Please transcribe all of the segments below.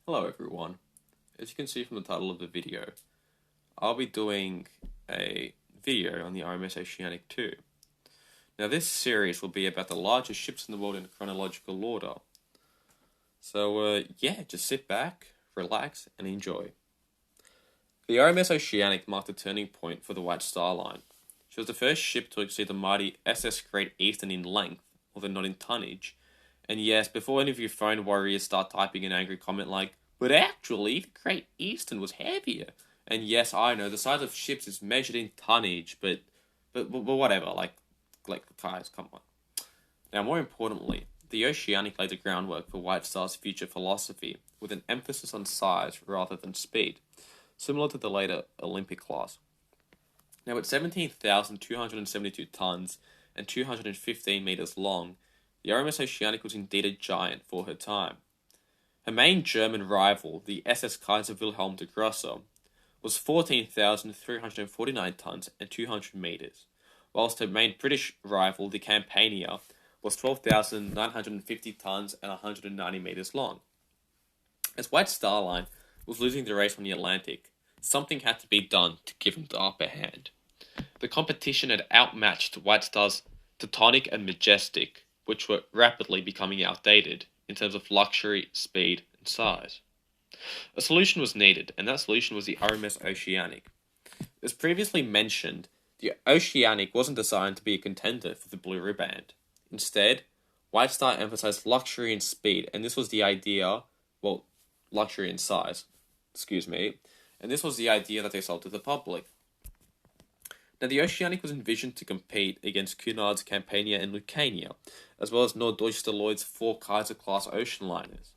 Hello everyone. As you can see from the title of the video, I'll be doing a video on the RMS Oceanic 2. Now this series will be about the largest ships in the world in chronological order. So yeah, just sit back, relax, and enjoy. The RMS Oceanic marked a turning point for the White Star Line. She was the first ship to exceed the mighty SS Great Eastern in length, although not in tonnage. And yes, before any of you phone warriors start typing an angry comment like, but actually, the Great Eastern was heavier. And yes, I know, the size of ships is measured in tonnage, but whatever, like, guys, come on. Now, more importantly, the Oceanic laid the groundwork for White Star's future philosophy, with an emphasis on size rather than speed, similar to the later Olympic class. Now, at 17,272 tons and 215 meters long, the RMS Oceanic was indeed a giant for her time. Her main German rival, the SS Kaiser Wilhelm de Grosser, was 14,349 tons and 200 meters, whilst her main British rival, the Campania, was 12,950 tons and 190 meters long. As White Star Line was losing the race from the Atlantic, something had to be done to give them the upper hand. The competition had outmatched White Star's Teutonic and Majestic, which were rapidly becoming outdated in terms of luxury, speed, and size. A solution was needed, and that solution was the RMS Oceanic. As previously mentioned, the Oceanic wasn't designed to be a contender for the Blue Riband. Instead, White Star emphasized luxury and speed, and this was the idea, luxury and size, and this was the idea that they sold to the public. Now, the Oceanic was envisioned to compete against Cunard's Campania and Lucania, as well as Norddeutscher Lloyd's 4 Kaiser-class ocean liners.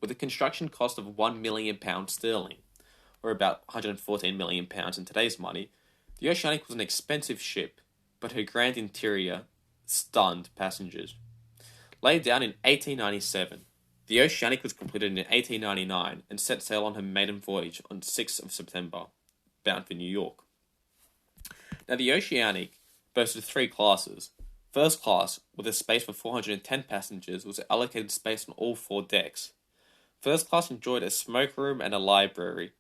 With a construction cost of £1 million sterling, or about £114 million in today's money, the Oceanic was an expensive ship, but her grand interior stunned passengers. Laid down in 1897, the Oceanic was completed in 1899 and set sail on her maiden voyage on 6th of September, bound for New York. Now, the Oceanic boasted 3 classes. First class, with a space for 410 passengers, was allocated space on all 4 decks. First class enjoyed a smoke room and a library,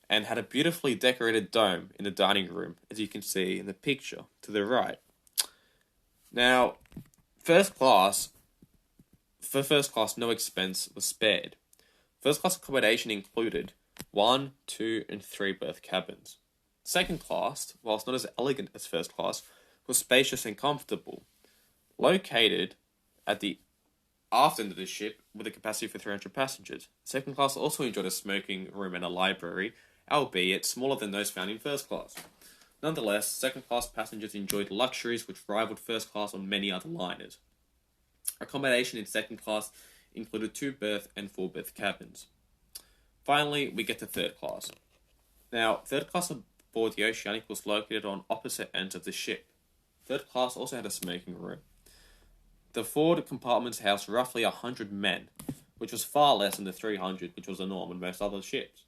and had a beautifully decorated dome in the dining room, as you can see in the picture to the right. Now, first class, no expense was spared. First class accommodation included 1, 2, and 3 berth cabins. Second class, whilst not as elegant as first class, was spacious and comfortable. Located at the aft end of the ship with a capacity for 300 passengers. Second class also enjoyed a smoking room and a library, albeit smaller than those found in first class. Nonetheless, second class passengers enjoyed luxuries which rivaled first class on many other liners. Accommodation in second class included 2 berth and 4 berth cabins. Finally, we get to third class. Now, third class aboard the Oceanic was located on opposite ends of the ship. Third class also had a smoking room. The forward compartments housed roughly 100 men, which was far less than the 300 which was the norm on most other ships.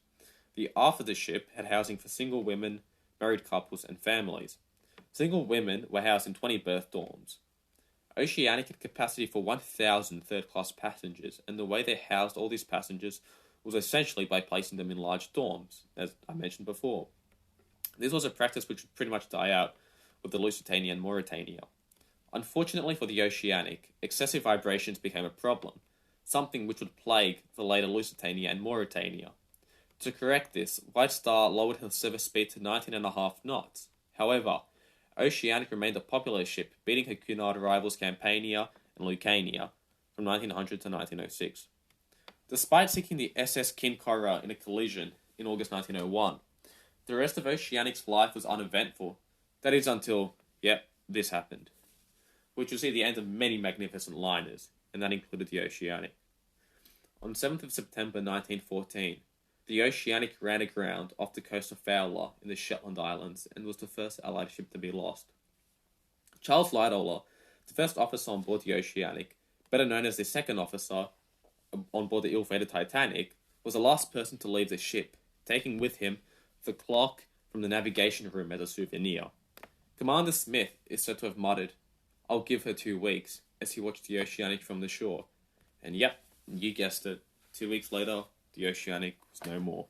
The aft of the ship had housing for single women, married couples, and families. Single women were housed in 20 berth dorms. Oceanic had capacity for 1,000 third-class passengers, and the way they housed all these passengers was essentially by placing them in large dorms, as I mentioned before. This was a practice which would pretty much die out with the Lusitania and Mauretania. Unfortunately for the Oceanic, excessive vibrations became a problem, something which would plague the later Lusitania and Mauretania. To correct this, White Star lowered her service speed to 19.5 knots. However, Oceanic remained a popular ship, beating her Cunard rivals Campania and Lucania from 1900 to 1906. Despite sinking the SS Kincora in a collision in August 1901, the rest of Oceanic's life was uneventful. That is until, this happened. Which will see the end of many magnificent liners, and that included the Oceanic. On 7th of September 1914, the Oceanic ran aground off the coast of Fowler in the Shetland Islands and was the first Allied ship to be lost. Charles Lightoller, the first officer on board the Oceanic, better known as the second officer on board the ill-fated Titanic, was the last person to leave the ship, taking with him the clock from the navigation room as a souvenir. Commander Smith is said to have muttered, "I'll give her 2 weeks," as he watched the Oceanic from the shore. And yep, you guessed it, 2 weeks later, the Oceanic was no more.